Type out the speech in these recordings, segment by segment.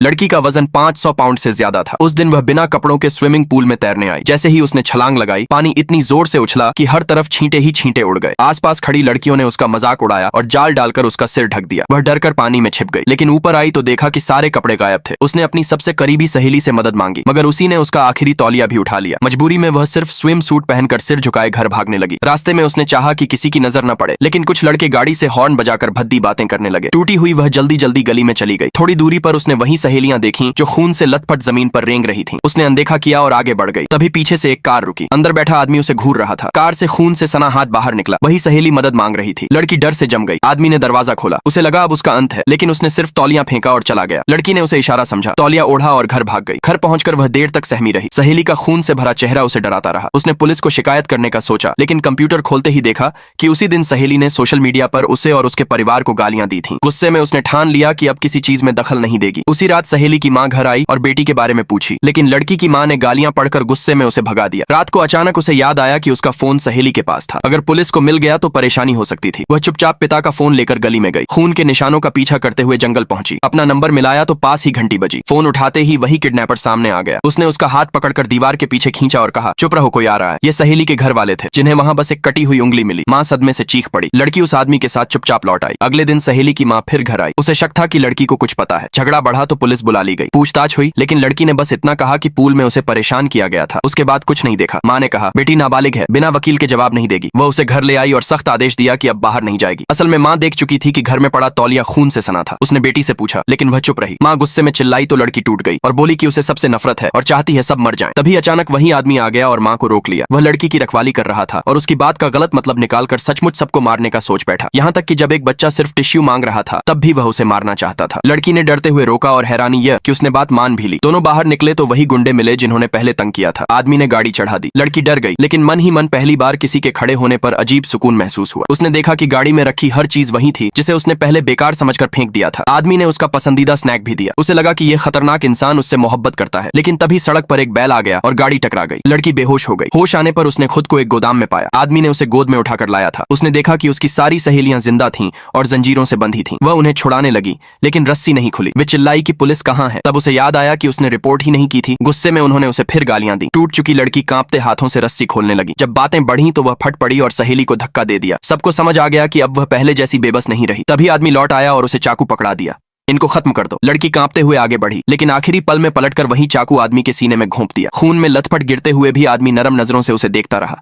लड़की का वजन 500 पाउंड से ज्यादा था। उस दिन वह बिना कपड़ों के स्विमिंग पूल में तैरने आई। जैसे ही उसने छलांग लगाई, पानी इतनी जोर से उछला कि हर तरफ छींटे ही छींटे उड़ गए। आसपास खड़ी लड़कियों ने उसका मजाक उड़ाया और जाल डालकर उसका सिर ढक दिया। वह डरकर पानी में छिप गई, लेकिन ऊपर आई तो देखा कि सारे कपड़े गायब थे। उसने अपनी सबसे करीबी सहेली से मदद मांगी, मगर उसी ने उसका आखिरी तौलिया भी उठा लिया। मजबूरी में वह सिर्फ स्विम सूट पहनकर सिर झुकाए घर भागने लगी। रास्ते में उसने चाहा कि किसी की नजर न पड़े, लेकिन कुछ लड़के गाड़ी से हॉर्न बजाकर भद्दी बातें करने लगे। टूटी हुई वह जल्दी जल्दी गली में चली गई। थोड़ी दूरी पर उसने वही सहेलियां देखी जो खून से लथपथ जमीन पर रेंग रही थीं। उसने अनदेखा किया और आगे बढ़ गई। तभी पीछे से एक कार रुकी। अंदर बैठा आदमी उसे घूर रहा था। कार से खून से सना हाथ बाहर निकला। वही सहेली मदद मांग रही थी। लड़की डर से जम गई। आदमी ने दरवाजा खोला। उसे लगा अब उसका अंत है, लेकिन उसने सिर्फ तौलिया फेंका और चला गया। लड़की ने उसे इशारा समझा, तौलिया ओढ़ा और घर भाग गई। घर पहुंचकर वह देर तक सहमी रही। सहेली का खून से भरा चेहरा उसे डराता रहा। उसने पुलिस को शिकायत करने का सोचा, लेकिन कंप्यूटर खोलते ही देखा कि उसी दिन सहेली ने सोशल मीडिया पर उसे और उसके परिवार को गालियां दी थीं। गुस्से में उसने ठान लिया कि अब किसी चीज में दखल नहीं देगी। उसी रात सहेली की मां घर आई और बेटी के बारे में पूछी, लेकिन लड़की की मां ने गालियां पढ़कर गुस्से में उसे भगा दिया। रात को अचानक उसे याद आया कि उसका फोन सहेली के पास था। अगर पुलिस को मिल गया तो परेशानी हो सकती थी। वह चुपचाप पिता का फोन लेकर गली में गई। खून के निशानों का पीछा करते हुए जंगल पहुंची। अपना नंबर मिलाया तो पास ही घंटी बजी। फोन उठाते ही वही किडनैपर सामने आ गया। उसने उसका हाथ पकड़कर दीवार के पीछे खींचा और कहा, चुप रहो, कोई आ रहा है। ये सहेली के घर वाले थे, जिन्हें वहां बस एक कटी हुई उंगली मिली। मां सदमे से चीख पड़ी। लड़की उस आदमी के साथ चुपचाप लौट आई। अगले दिन सहेली की मां फिर घर आई। उसे शक था कि लड़की को कुछ पता है। झगड़ा बढ़ा तो पुलिस बुला ली गई। पूछताछ हुई, लेकिन लड़की ने बस इतना कहा कि पूल में उसे परेशान किया गया था। उसके बाद कुछ नहीं देखा। मां ने कहा, बेटी नाबालिग है, बिना वकील के जवाब नहीं देगी। वह उसे घर ले आई और सख्त आदेश दिया कि अब बाहर नहीं जाएगी। असल में मां देख चुकी थी कि घर में पड़ा तौलिया खून से सना था। उसने बेटी से पूछा, लेकिन वह चुप रही। मां गुस्से में चिल्लाई तो लड़की टूट गई और बोली कि उसे सबसे नफरत है और चाहती है सब मर जाएं। तभी अचानक वही आदमी आ गया और मां को रोक लिया। वह लड़की की रखवाली कर रहा था और उसकी बात का गलत मतलब निकालकर सचमुच सबको मारने का सोच बैठा। यहाँ तक कि जब एक बच्चा सिर्फ टिश्यू मांग रहा था, तब भी वह उसे मारना चाहता था। लड़की ने डरते हुए रोका और हैरानी यह कि उसने बात मान भी ली। दोनों बाहर निकले तो वही गुंडे मिले जिन्होंने पहले तंग किया था। आदमी ने गाड़ी चढ़ा दी। लड़की डर गई, लेकिन मन ही मन पहली बार किसी के खड़े होने पर अजीब सुकून महसूस हुआ। उसने देखा कि गाड़ी में रखी हर चीज वही थी जिसे उसने पहले बेकार समझकर फेंक दिया था। आदमी ने उसका पसंदीदा स्नैक भी दिया। उसे लगा कि यह खतरनाक इंसान उससे मोहब्बत करता है, लेकिन तभी सड़क पर एक बैल आ गया और गाड़ी टकरा गई। लड़की बेहोश हो गई। होश आने पर उसने खुद को एक गोदाम में पाया। आदमी ने उसे गोद में उठाकर लाया था। उसने देखा कि उसकी सारी सहेलियां जिंदा थीं और जंजीरों से बंधी थीं। वह उन्हें छुड़ाने लगी, लेकिन रस्सी नहीं खुली। वे चिल्लाई कि पुलिस कहाँ है। तब उसे याद आया कि उसने रिपोर्ट ही नहीं की थी। गुस्से में उन्होंने उसे फिर गालियां दी। टूट चुकी लड़की कांपते हाथों से रस्सी खोलने लगी। जब बातें बढ़ी तो वह फट पड़ी और सहेली को धक्का दे दिया। सबको समझ आ गया कि अब वह पहले जैसी बेबस नहीं रही। तभी आदमी लौट आया और उसे चाकू पकड़ा दिया। इनको खत्म कर दो। लड़की कांपते हुए आगे बढ़ी, लेकिन आखिरी पल में पलटकर वही चाकू आदमी के सीने में घोंप दिया। खून में लथपथ गिरते हुए भी आदमी नरम नजरों से उसे देखता रहा।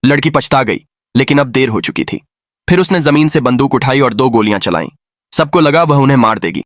लड़की पछता गई, लेकिन अब देर हो चुकी थी। फिर उसने जमीन से बंदूक उठाई और 2 गोलियां चलाईं। सबको लगा वह उन्हें मार देगी।